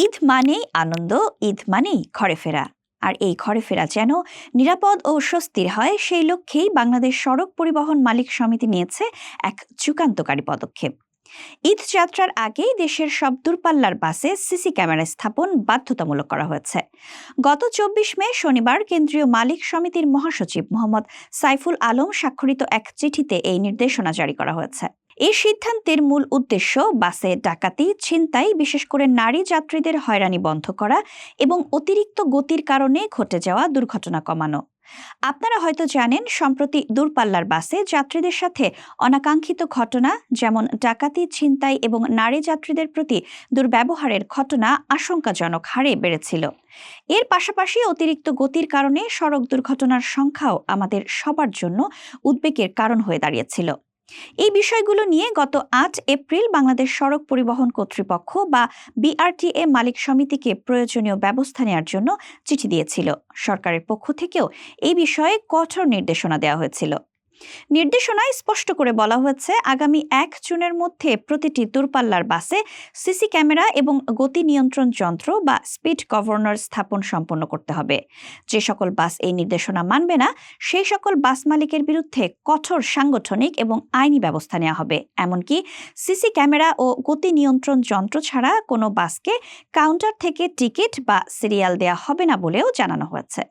ঈদ মানেই আনন্দ, ঈদ মানেই ঘরে ফেরা। আর এই ঘরে ফেরা যেন নিরাপদ ও স্বস্তির হয়, সেই লক্ষ্যেই বাংলাদেশ সড়ক পরিবহন মালিক সমিতি নিয়েছে এক যুগান্তকারী পদক্ষেপ। ঈদ যাত্রার আগেই দেশের সব দূরপাল্লার বাসে সিসি ক্যামেরা স্থাপন বাধ্যতামূলক করা হয়েছে। গত ২৪ মে শনিবার কেন্দ্রীয় মালিক সমিতির মহাসচিব মোহাম্মদ সাইফুল আলম স্বাক্ষরিত এক চিঠিতে এই নির্দেশনা জারি করা হয়েছে। এই সিদ্ধান্তের মূল উদ্দেশ্য বাসে ডাকাতি, ছিনতাই, বিশেষ করে নারী যাত্রীদের হয়রানি বন্ধ করা এবং অতিরিক্ত গতির কারণে ঘটে যাওয়া দুর্ঘটনা কমানো। আপনারা হয়তো জানেন, সম্প্রতি দূরপাল্লার বাসে যাত্রীদের সাথে অনাকাঙ্ক্ষিত ঘটনা যেমন ডাকাতি, ছিনতাই এবং নারী যাত্রীদের প্রতি দুর্ব্যবহারের ঘটনা আশঙ্কাজনক হারে বেড়েছিল। এর পাশাপাশি অতিরিক্ত গতির কারণে সড়ক দুর্ঘটনার সংখ্যাও আমাদের সবার জন্য উদ্বেগের কারণ হয়ে দাঁড়িয়েছিল। এই বিষয়গুলো নিয়ে গত ৮ এপ্রিল বাংলাদেশ সড়ক পরিবহন কর্তৃপক্ষ বা বিআরটিএ মালিক সমিতিকে প্রয়োজনীয় ব্যবস্থা নেওয়ার জন্য চিঠি দিয়েছিল। সরকারের পক্ষ থেকেও এই বিষয়ে কঠোর নির্দেশনা দেওয়া হয়েছিল। নির্দেশনায় স্পষ্ট করে বলা হয়েছে, আগামী ১ জুনের মধ্যে প্রতিটি দূরপাল্লার বাসে সিসি ক্যামেরা এবং গতি নিয়ন্ত্রণ যন্ত্র বা স্পিড গভর্নর স্থাপন সম্পন্ন করতে হবে। যে সকল বাস এই নির্দেশনা মানবে না, সেই সকল বাস মালিকের বিরুদ্ধে কঠোর সাংগঠনিক এবং আইনি ব্যবস্থা নেওয়া হবে। এমনকি সিসি ক্যামেরা ও গতি নিয়ন্ত্রণ যন্ত্র ছাড়া কোনো বাসকে কাউন্টার থেকে টিকিট বা সিরিয়াল দেওয়া হবে না বলেও জানানো হয়েছে।